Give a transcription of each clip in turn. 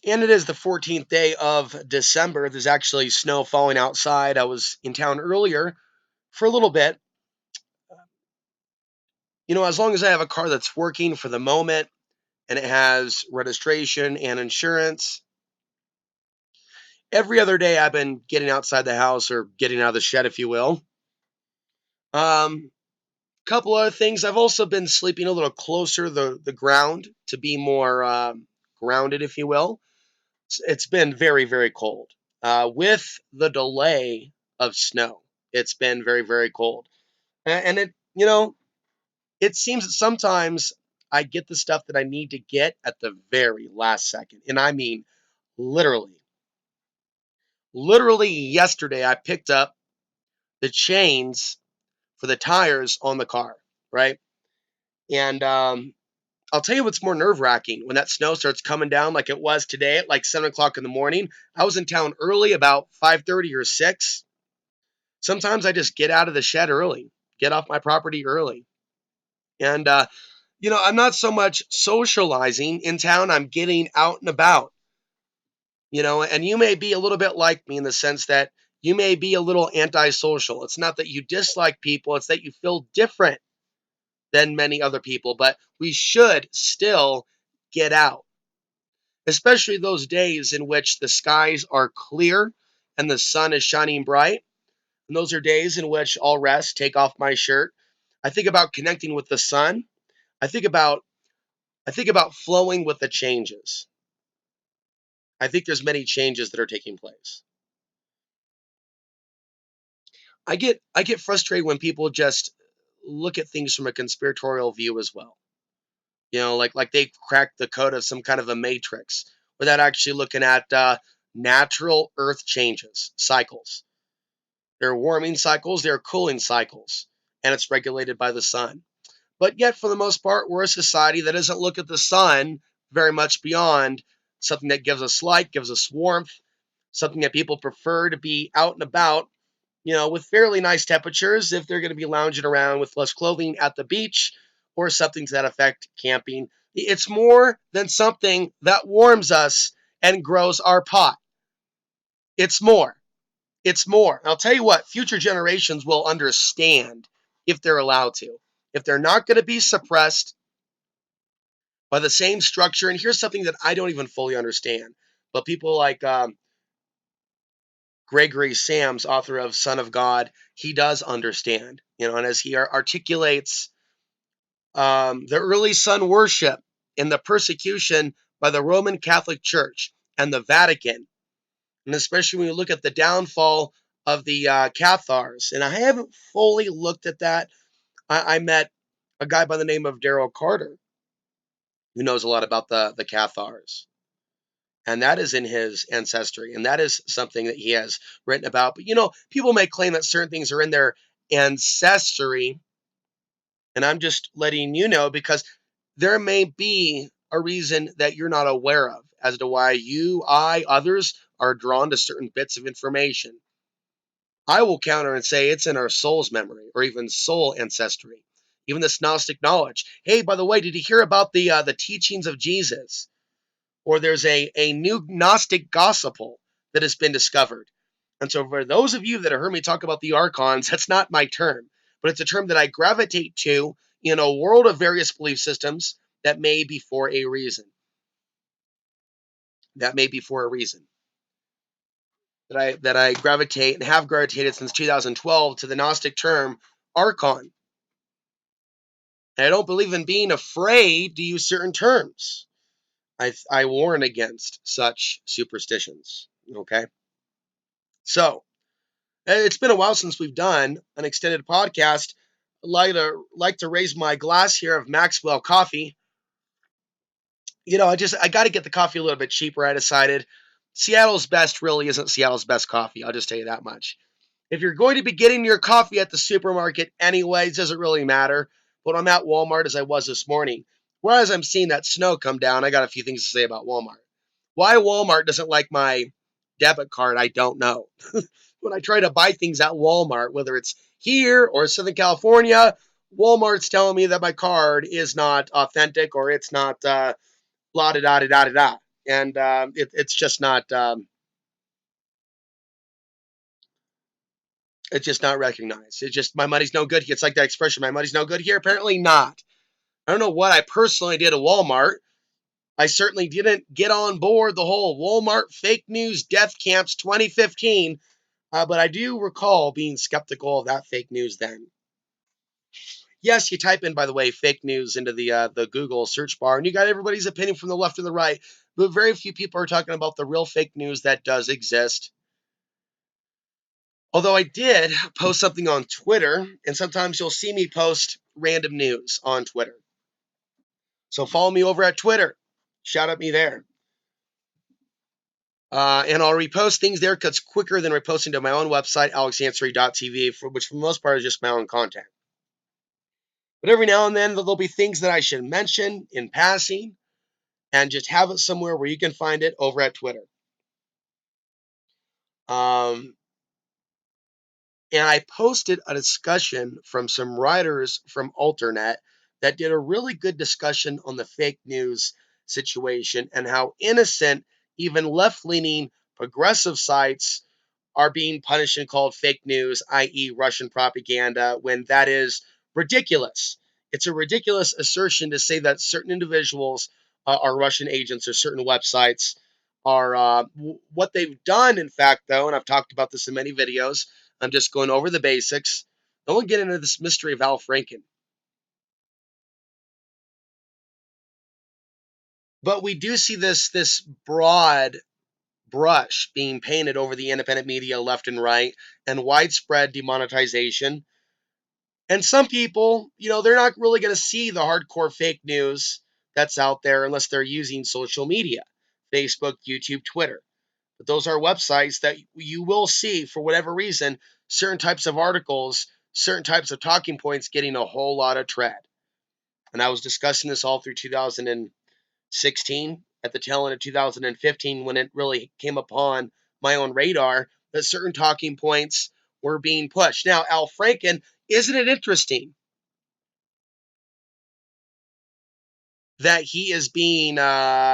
And it is the 14th day of December. There's actually snow falling outside. I was in town earlier for a little bit. As long as I have a car that's working for the moment and it has registration and insurance, every other day I've been getting outside the house or getting out of the shed, if you will. Couple other things. I've also been sleeping a little closer to the ground to be more grounded, if you will. It's been very, very cold. With the delay of snow, it's been very, very cold. And it seems that sometimes I get the stuff that I need to get at the very last second. And I mean, literally, literally yesterday, I picked up the chains for the tires on the car, right? And I'll tell you what's more nerve wracking when that snow starts coming down like it was today at like 7 o'clock in the morning. I was in town early, about 5:30 or 6. Sometimes I just get out of the shed early, get off my property early. And, I'm not so much socializing in town, I'm getting out and about, and you may be a little bit like me in the sense that you may be a little antisocial. It's not that you dislike people, it's that you feel different than many other people, but we should still get out, especially those days in which the skies are clear and the sun is shining bright. And those are days in which I'll rest, take off my shirt. I think about connecting with the sun. I think about I think about flowing with the changes. I think there's many changes that are taking place. I get frustrated when people just look at things from a conspiratorial view as well. Like they cracked the code of some kind of a matrix without actually looking at natural Earth changes, cycles. There are warming cycles, there are cooling cycles, and it's regulated by the sun. But yet, for the most part, we're a society that doesn't look at the sun very much beyond something that gives us light, gives us warmth, something that people prefer to be out and about, with fairly nice temperatures if they're going to be lounging around with less clothing at the beach or something to that effect, camping. It's more than something that warms us and grows our pot. It's more. It's more. And I'll tell you what, future generations will understand if they're allowed to. If they're not going to be suppressed by the same structure, and here's something that I don't even fully understand, but people like Gregory Sams, author of Son of God, he does understand, and as he articulates the early sun worship and the persecution by the Roman Catholic Church and the Vatican, and especially when you look at the downfall of the Cathars, and I haven't fully looked at that. I met a guy by the name of Daryl Carter who knows a lot about the Cathars, and that is in his ancestry, and that is something that he has written about. But people may claim that certain things are in their ancestry, and I'm just letting you know because there may be a reason that you're not aware of as to why you, I, others are drawn to certain bits of information. I will counter and say it's in our soul's memory or even soul ancestry, even this Gnostic knowledge. Hey, by the way, did you hear about the teachings of Jesus? Or there's a new Gnostic gospel that has been discovered. And so, for those of you that have heard me talk about the archons, that's not my term, but it's a term that I gravitate to in a world of various belief systems that may be for a reason. That may be for a reason. That I gravitate and have gravitated since 2012 to the Gnostic term archon. And I don't believe in being afraid to use certain terms. I warn against such superstitions. Okay. So it's been a while since we've done an extended podcast. I'd like to raise my glass here of Maxwell coffee. I got to get the coffee a little bit cheaper. I decided Seattle's best really isn't Seattle's best coffee. I'll just tell you that much. If you're going to be getting your coffee at the supermarket anyways, doesn't really matter. But I'm at Walmart as I was this morning. Whereas I'm seeing that snow come down, I got a few things to say about Walmart. Why Walmart doesn't like my debit card, I don't know. When I try to buy things at Walmart, whether it's here or Southern California, Walmart's telling me that my card is not authentic or it's not blah da da da da da. and it's just not it's just not recognized. It's just my money's no good. It's like that expression, my money's no good here. Apparently not. I don't know what I personally did at Walmart. I certainly didn't get on board the whole Walmart fake news death camps 2015, but I do recall being skeptical of that fake news then. Yes, you type in, by the way, fake news into the Google search bar, and you got everybody's opinion from the left and the right, but very few people are talking about the real fake news that does exist. Although I did post something on Twitter, and sometimes you'll see me post random news on Twitter. So follow me over at Twitter. Shout at me there. And I'll repost things there because it's quicker than reposting to my own website, alexansary.tv, which for the most part is just my own content. But every now and then there'll be things that I should mention in passing and just have it somewhere where you can find it over at Twitter. And I posted a discussion from some writers from Alternet that did a really good discussion on the fake news situation and how innocent, even left-leaning progressive sites are being punished and called fake news, i.e., Russian propaganda, when that is ridiculous. It's a ridiculous assertion to say that certain individuals are Russian agents or certain websites are what they've done, in fact, though, and I've talked about this in many videos. I'm just going over the basics. I won't get into this mystery of Al Franken. But we do see this broad brush being painted over the independent media left and right and widespread demonetization. And some people, they're not really going to see the hardcore fake news that's out there unless they're using social media, Facebook, YouTube, Twitter. But those are websites that you will see, for whatever reason, certain types of articles, certain types of talking points getting a whole lot of tread. And I was discussing this all through 2016, at the tail end of 2015, when it really came upon my own radar that certain talking points were being pushed. Now, Al Franken, isn't it interesting that he is being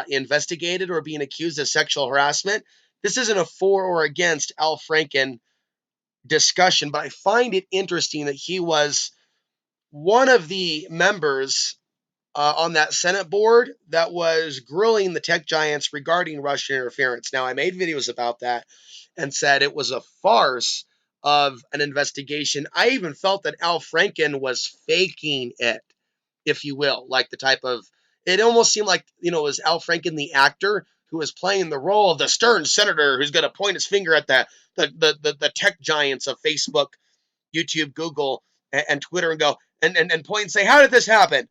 investigated or being accused of sexual harassment? This isn't a for or against Al Franken discussion, but I find it interesting that he was one of the members on that Senate board that was grilling the tech giants regarding Russian interference. Now, I made videos about that and said it was a farce of an investigation. I even felt that Al Franken was faking it, if you will, like the type of, it almost seemed like, it was Al Franken, the actor, who was playing the role of the stern senator who's going to point his finger at the tech giants of Facebook, YouTube, Google, and Twitter and go and point and say, how did this happen?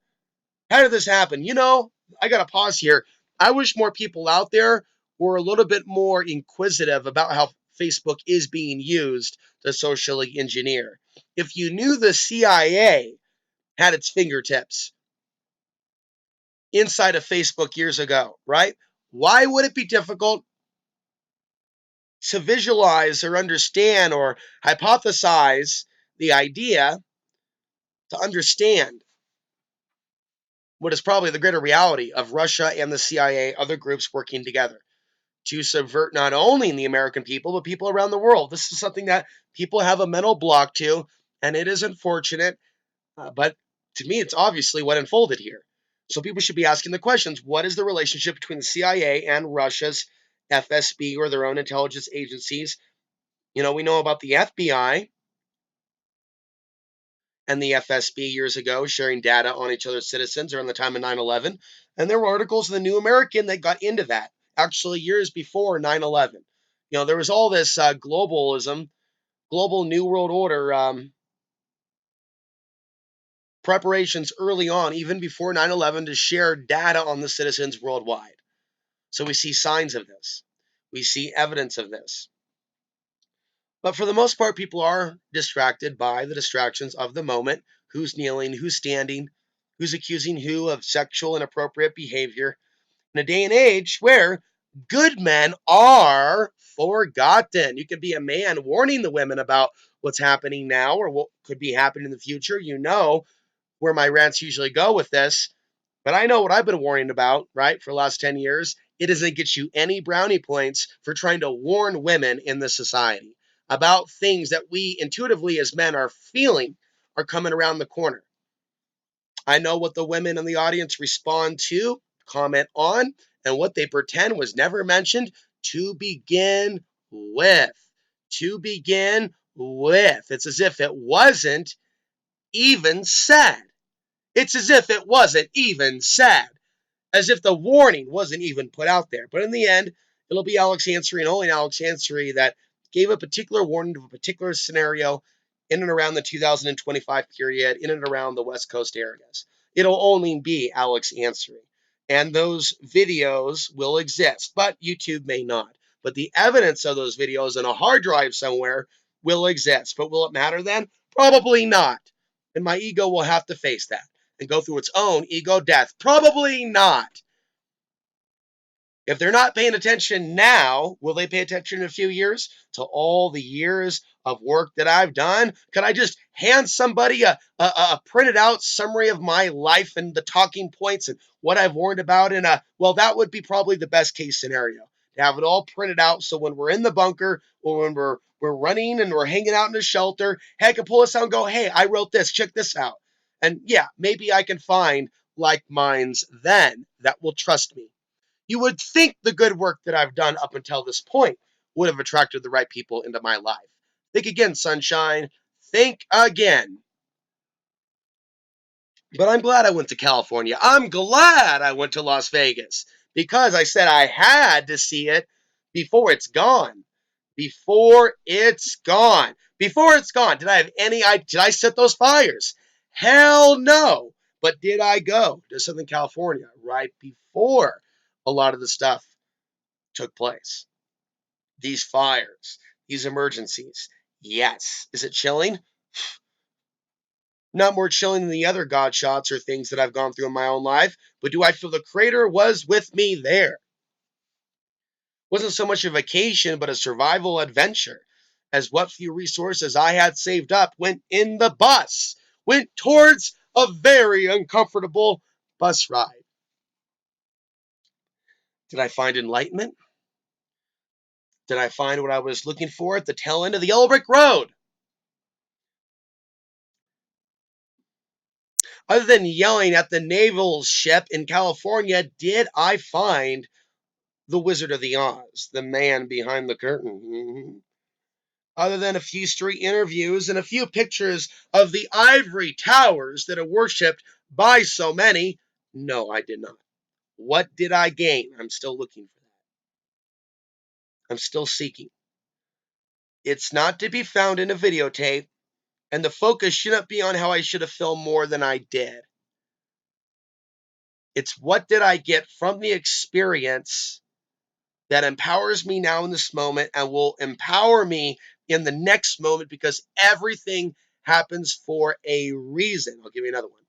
How did this happen? I got to pause here. I wish more people out there were a little bit more inquisitive about how Facebook is being used to socially engineer. If you knew the CIA had its fingertips inside of Facebook years ago, right? Why would it be difficult to visualize or understand or hypothesize the idea to understand what is probably the greater reality of Russia and the CIA, other groups working together to subvert not only the American people, but people around the world? This is something that people have a mental block to, and it is unfortunate, but to me, it's obviously what unfolded here. So people should be asking the questions: what is the relationship between the CIA and Russia's FSB, or their own intelligence agencies? We know about the FBI and the FSB years ago sharing data on each other's citizens around the time of 9/11. And there were articles in the New American that got into that, actually years before 9/11. There was all this globalism, global New World Order preparations early on, even before 9/11, to share data on the citizens worldwide. So we see signs of this. We see evidence of this. But for the most part, people are distracted by the distractions of the moment: who's kneeling, who's standing, who's accusing who of sexual inappropriate behavior, in a day and age where good men are forgotten. You could be a man warning the women about what's happening now or what could be happening in the future. You know where my rants usually go with this, but I know what I've been warning about, right, for the last 10 years. it doesn't get you any brownie points for trying to warn women in the society about things that we intuitively as men are feeling are coming around the corner. I know what the women in the audience respond to, comment on, and what they pretend was never mentioned to begin with. To begin with. It's as if it wasn't even said. It's as if it wasn't even said. As if the warning wasn't even put out there. But in the end, it'll be Alex Ansary and only Alex Ansary that gave a particular warning of a particular scenario in and around the 2025 period, in and around the West Coast areas. It'll only be Alex Ansary. And those videos will exist, but YouTube may not. But the evidence of those videos in a hard drive somewhere will exist. But will it matter then? Probably not. And my ego will have to face that and go through its own ego death. Probably not. If they're not paying attention now, will they pay attention in a few years to all the years of work that I've done? Could I just hand somebody a printed out summary of my life and the talking points and what I've warned about in a, well, that would be probably the best case scenario. To have it all printed out so when we're in the bunker or when we're running and we're hanging out in the shelter, hey, I can pull this out and go, hey, I wrote this, check this out. And yeah, maybe I can find like minds then that will trust me. You would think the good work that I've done up until this point would have attracted the right people into my life. Think again, sunshine. Think again. But I'm glad I went to California. I'm glad I went to Las Vegas because I said I had to see it before it's gone. Before it's gone. Before it's gone. Did I set those fires? Hell no. But did I go to Southern California right before a lot of the stuff took place? These fires, these emergencies. Yes. Is it chilling? Not more chilling than the other God shots or things that I've gone through in my own life, but do I feel the Creator was with me there? It wasn't so much a vacation, but a survival adventure, as what few resources I had saved up went in the bus, went towards a very uncomfortable bus ride. Did I find enlightenment? Did I find what I was looking for at the tail end of the yellow brick road? Other than yelling at the naval ship in California, did I find the Wizard of the Oz, the man behind the curtain? Mm-hmm. Other than a few street interviews and a few pictures of the ivory towers that are worshipped by so many, no, I did not. What did I gain? I'm still looking for that. I'm still seeking. It's not to be found in a videotape, and the focus shouldn't be on how I should have filmed more than I did. It's what did I get from the experience that empowers me now in this moment and will empower me in the next moment, because everything happens for a reason. I'll give you another one.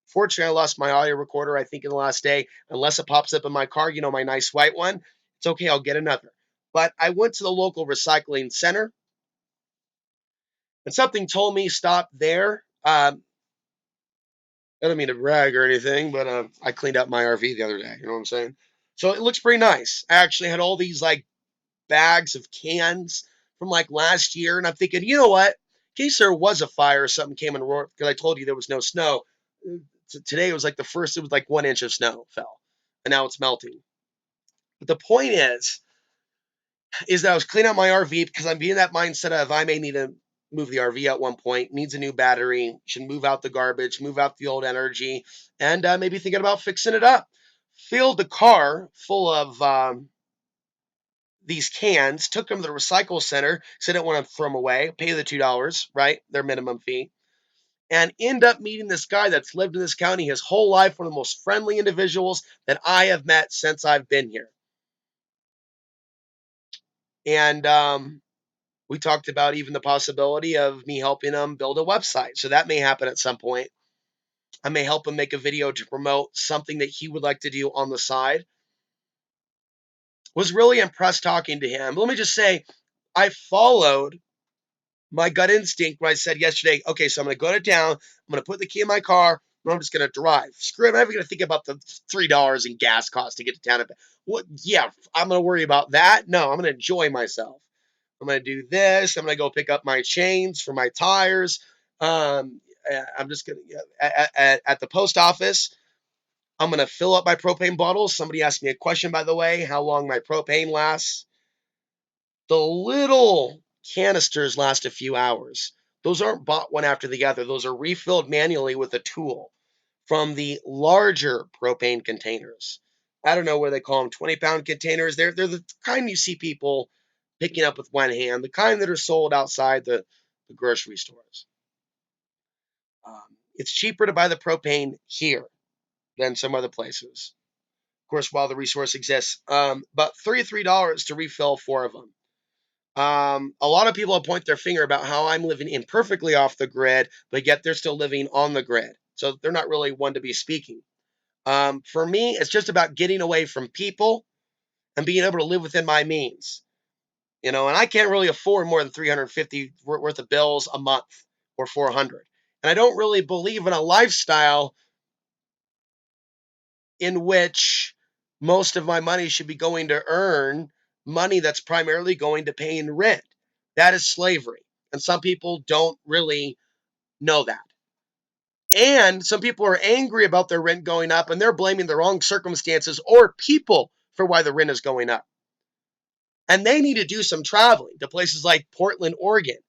Fortunately, I lost my audio recorder, I think, in the last day. Unless it pops up in my car, my nice white one, it's okay, I'll get another. But I went to the local recycling center, and something told me stop there. I don't mean to brag or anything, but I cleaned up my RV the other day. You know what I'm saying? So it looks pretty nice. I actually had all these like bags of cans from like last year, and I'm thinking, you know what? In case there was a fire or something came and roared, because I told you there was no snow. Today it was like the first. It was like 1 inch of snow fell, and now it's melting. But the point is that I was cleaning out my RV because I'm being that mindset of I may need to move the RV at one point, needs a new battery, should move out the garbage, move out the old energy, and maybe thinking about fixing it up. Filled the car full of these cans, took them to the recycle center, said I didn't want to throw them away, pay the $2, right? Their minimum fee. And end up meeting this guy that's lived in this county his whole life, one of the most friendly individuals that I have met since I've been here. And we talked about even the possibility of me helping him build a website. So that may happen at some point. I may help him make a video to promote something that he would like to do on the side. Was really impressed talking to him. Let me just say, I followed my gut instinct when I said yesterday, okay, so I'm going to go to town. I'm going to put the key in my car. I'm just going to drive. Screw it. I'm never going to think about the $3 in gas cost to get to town. What? Yeah, I'm going to worry about that. No, I'm going to enjoy myself. I'm going to do this. I'm going to go pick up my chains for my tires. I'm just going to, at the post office, I'm going to fill up my propane bottles. Somebody asked me a question, by the way, how long my propane lasts. The little canisters last a few hours. Those aren't bought one after the other. Those are refilled manually with a tool from the larger propane containers. I don't know where they call them, 20-pound containers. They're the kind you see people picking up with one hand, the kind that are sold outside the grocery stores. It's cheaper to buy the propane here than some other places. Of course, while the resource exists, about $33 to refill 4 of them. A lot of people point their finger about how I'm living imperfectly off the grid, but yet they're still living on the grid. So they're not really one to be speaking. For me, it's just about getting away from people and being able to live within my means. And I can't really afford more than 350 worth of bills a month or 400. And I don't really believe in a lifestyle in which most of my money should be going to earn money that's primarily going to paying rent. That is slavery. And some people don't really know that. And some people are angry about their rent going up and they're blaming the wrong circumstances or people for why the rent is going up. And they need to do some traveling to places like Portland, Oregon.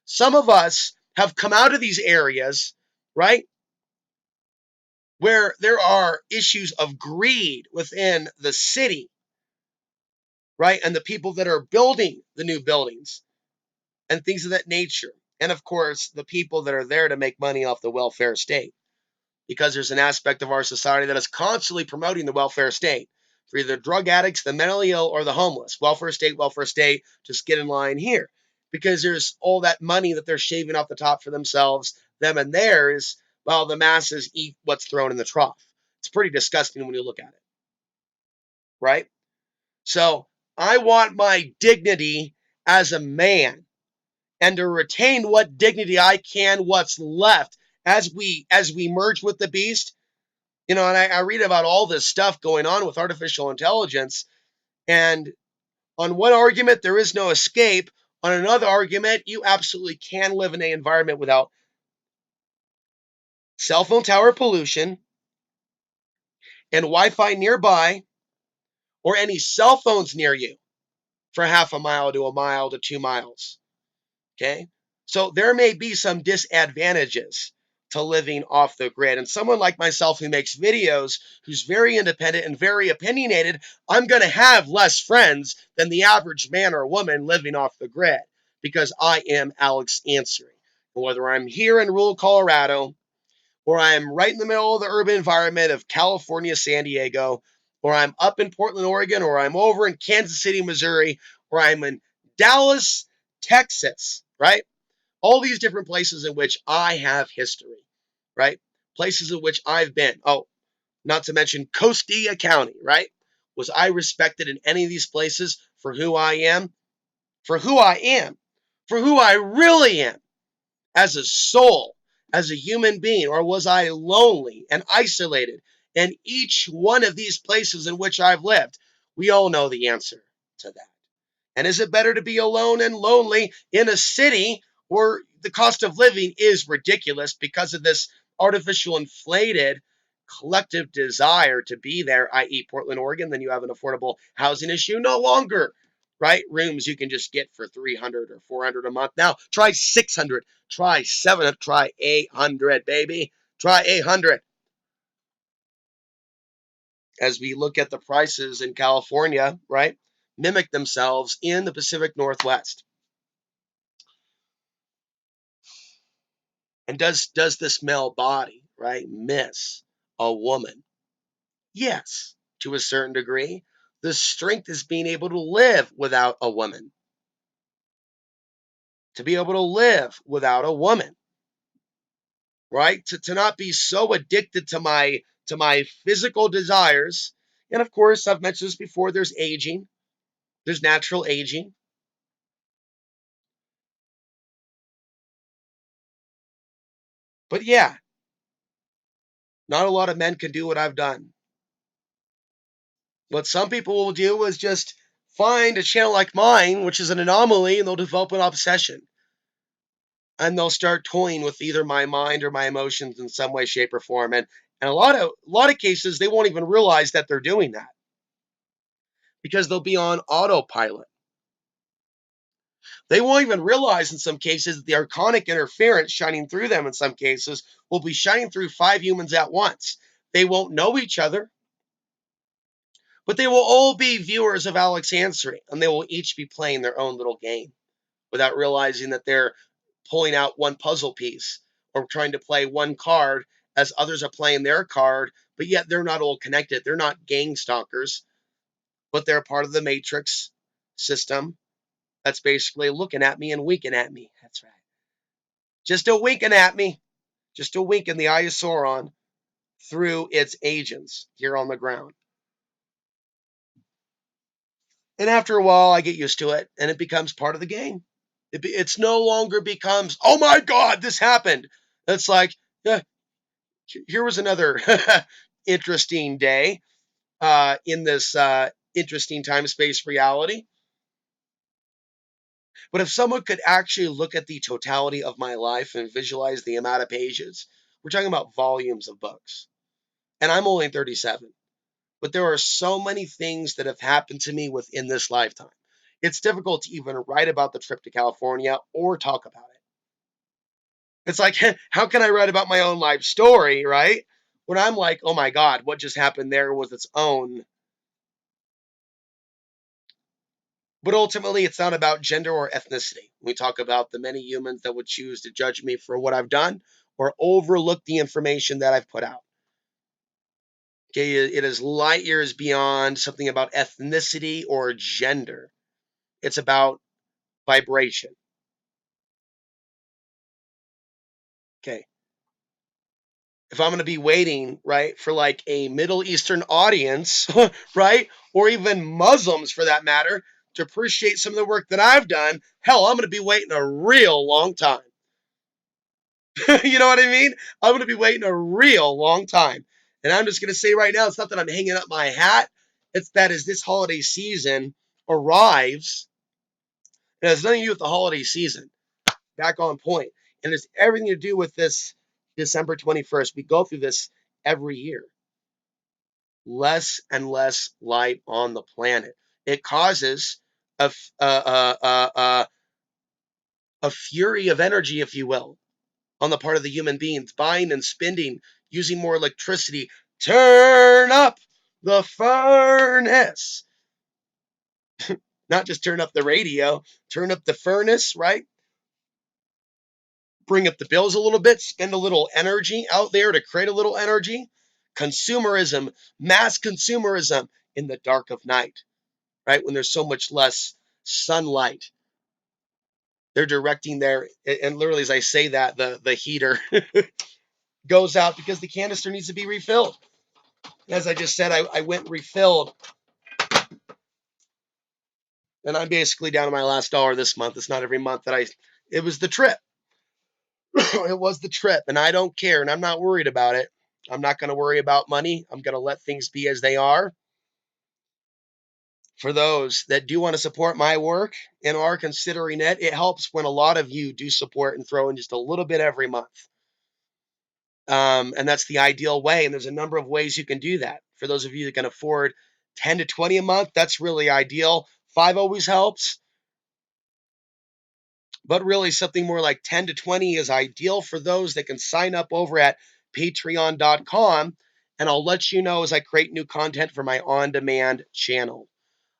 Some of us have come out of these areas, right, where there are issues of greed within the city, right, and the people that are building the new buildings and things of that nature. And of course, the people that are there to make money off the welfare state. Because there's an aspect of our society that is constantly promoting the welfare state for either drug addicts, the mentally ill, or the homeless. Welfare state, just get in line here. Because there's all that money that they're shaving off the top for themselves, them and theirs, while the masses eat what's thrown in the trough. It's pretty disgusting when you look at it, right? So I want my dignity as a man and to retain what dignity I can, what's left as we merge with the beast. And I read about all this stuff going on with artificial intelligence. And on one argument, there is no escape. On another argument, you absolutely can live in an environment without cell phone tower pollution and Wi-Fi nearby or any cell phones near you for half a mile to 2 miles. Okay? So there may be some disadvantages to living off the grid. And someone like myself who makes videos, who's very independent and very opinionated, I'm going to have less friends than the average man or woman living off the grid because I am Alex Ansary. Whether I'm here in rural Colorado, or I'm right in the middle of the urban environment of California, San Diego, or I'm up in Portland, Oregon, or I'm over in Kansas City, Missouri, or I'm in Dallas, Texas, right? All these different places in which I have history, right? Places in which I've been. Oh, not to mention Costilla County, right? Was I respected in any of these places for who I am? For who I am, for who I really am as a soul, as a human being, or was I lonely and isolated in each one of these places in which I've lived? We all know the answer to that. And is it better to be alone and lonely in a city where the cost of living is ridiculous because of this artificial inflated collective desire to be there, i.e., Portland, Oregon, then you have an affordable housing issue no longer, right? Rooms you can just get for 300 or 400 a month. Now try 600, try 700, try 800, baby. Try 800. As we look at the prices in California, right, mimic themselves in the Pacific Northwest. And does this male body, right, miss a woman? Yes, to a certain degree. The strength is being able to live without a woman, to be able to live without a woman, right? To not be so addicted to my physical desires. And of course, I've mentioned this before, there's aging, there's natural aging. But yeah, Not a lot of men can do what I've done. What some people will do is just find a channel like mine, which is an anomaly, and they'll develop an obsession. And they'll start toying with either my mind or my emotions in some way, shape, or form. And a lot of cases, they won't even realize that they're doing that because they'll be on autopilot. They won't even realize in some cases that the archonic interference shining through them in some cases will be shining through 5 humans at once. They won't know each other, but they will all be viewers of Alex Ansary, and they will each be playing their own little game without realizing that they're pulling out one puzzle piece or trying to play one card as others are playing their card, but yet they're not all connected. They're not gang stalkers, but they're part of the matrix system that's basically looking at me and winking at me. That's right. Just a winking at me. Just a wink in the eye of Sauron through its agents here on the ground. And after a while, I get used to it, and it becomes part of the game. It's no longer becomes, oh my God, this happened. It's like, yeah, here was another interesting day in this interesting time space reality. But if someone could actually look at the totality of my life and visualize the amount of pages, we're talking about volumes of books. And I'm only 37. But there are so many things that have happened to me within this lifetime. It's difficult to even write about the trip to California or talk about it. It's like, how can I write about my own life story, right? When I'm like, oh my God, what just happened there was its own. But ultimately, it's not about gender or ethnicity. We talk about the many humans that would choose to judge me for what I've done or overlook the information that I've put out. Okay, it is light years beyond something about ethnicity or gender. It's about vibration. Okay. If I'm going to be waiting, right, for like a Middle Eastern audience, right, or even Muslims for that matter, to appreciate some of the work that I've done, hell, I'm going to be waiting a real long time. You know what I mean? I'm going to be waiting a real long time. And I'm just going to say right now, it's not that I'm hanging up my hat. It's that as this holiday season arrives, it has nothing to do with the holiday season. Back on point. And it's everything to do with this December 21st. We go through this every year. Less and less light on the planet. It causes a, a fury of energy, if you will, on the part of the human beings, buying and spending, using more electricity. Turn up the furnace. Not just turn up the radio, turn up the furnace, right? Bring up the bills a little bit, spend a little energy out there to create a little energy. Consumerism, mass consumerism in the dark of night, right? When there's so much less sunlight. They're directing their, and literally as I say that, the heater goes out because the canister needs to be refilled. As I just said, I went and refilled, and I'm basically down to my last dollar this month. It's not every month that it was the trip. It was the trip, and I don't care, and I'm not worried about it. I'm not going to worry about money. I'm going to let things be as they are. For those that do want to support my work and are considering it, it helps when a lot of you do support and throw in just a little bit every month. And that's the ideal way. And there's a number of ways you can do that. For those of you that can afford 10 to 20 a month, that's really ideal. 5 always helps. But really, something more like 10 to 20 is ideal for those that can sign up over at patreon.com. And I'll let you know as I create new content for my on demand channel.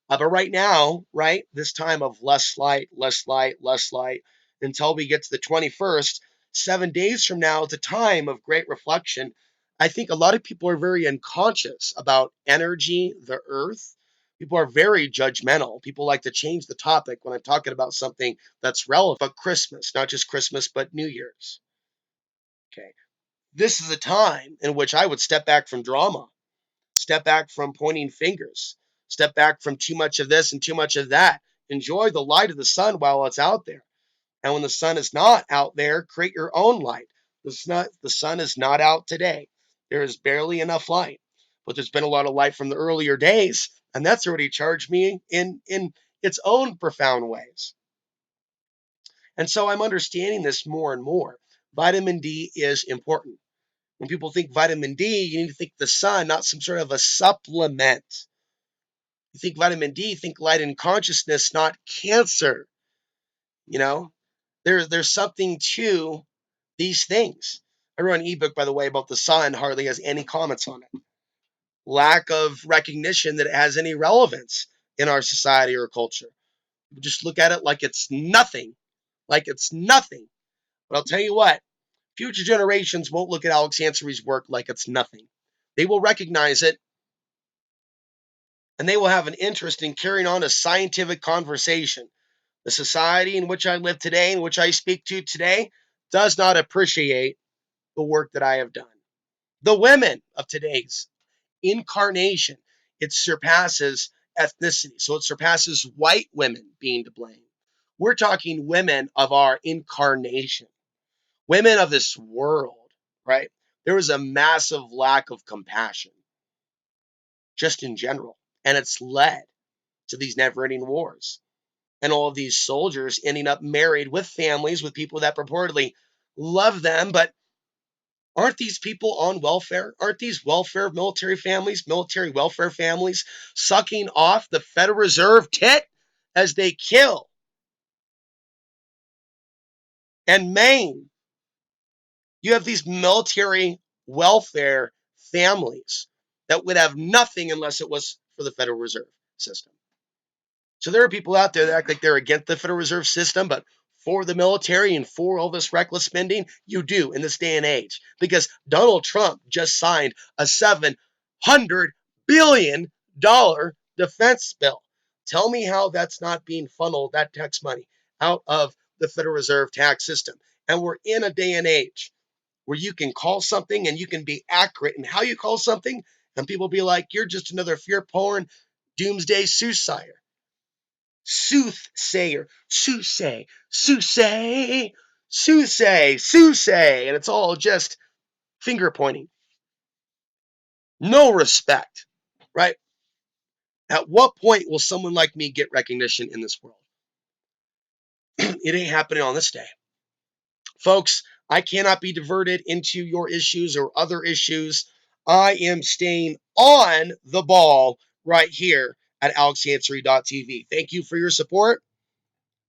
But right now, right, this time of less light, less light, less light, until we get to the 21st, 7 days from now, it's a time of great reflection. I think a lot of people are very unconscious about energy, the earth. People are very judgmental. People like to change the topic when I'm talking about something that's relevant, but Christmas, not just Christmas, but New Year's. Okay. This is a time in which I would step back from drama, step back from pointing fingers, step back from too much of this and too much of that. Enjoy the light of the sun while it's out there. And when the sun is not out there, create your own light. The sun is not out today. There is barely enough light, but there's been a lot of light from the earlier days, and that's already charged me in its own profound ways. And so I'm understanding this more and more. Vitamin D is important. When people think vitamin D, you need to think the sun, not some sort of a supplement. You think vitamin D, think light and consciousness, not cancer. You know, there's something to these things. I wrote an ebook, by the way, about the sun, hardly has any comments on it. Lack of recognition that it has any relevance in our society or culture. We just look at it like it's nothing, like it's nothing. But I'll tell you what, future generations won't look at Alex Ansari's work like it's nothing. They will recognize it, and they will have an interest in carrying on a scientific conversation. The society in which I live today, in which I speak to today, does not appreciate the work that I have done. The women of today's incarnation, it surpasses ethnicity. So it surpasses white women being to blame. We're talking women of our incarnation, women of this world, right? There is a massive lack of compassion just in general. And it's led to these never ending wars and all of these soldiers ending up married with families with people that purportedly love them, but aren't these people on welfare? Aren't these welfare military welfare families, sucking off the Federal Reserve tit as they kill and maim? You have these military welfare families that would have nothing unless it was for the Federal Reserve System. So there are people out there that act like they're against the Federal Reserve System, but for the military and for all this reckless spending, you do in this day and age. Because Donald Trump just signed a $700 billion defense bill. Tell me how that's not being funneled, that tax money, out of the Federal Reserve tax system. And we're in a day and age where you can call something and you can be accurate in how you call something, and people be like, you're just another fear porn doomsday soothsayer. Soothsayer, soothsay, soothsay, soothsay, soothsay, and it's all just finger pointing. No respect, right? At what point will someone like me get recognition in this world? It ain't happening on this day. Folks, I cannot be diverted into your issues or other issues. I am staying on the ball right here at alexansary.tv. Thank you for your support.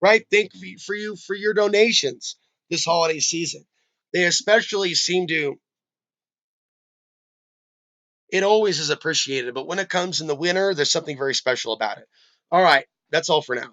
Right? Thank you for your donations this holiday season. They especially seem to, it always is appreciated, but when it comes in the winter, there's something very special about it. All right, that's all for now.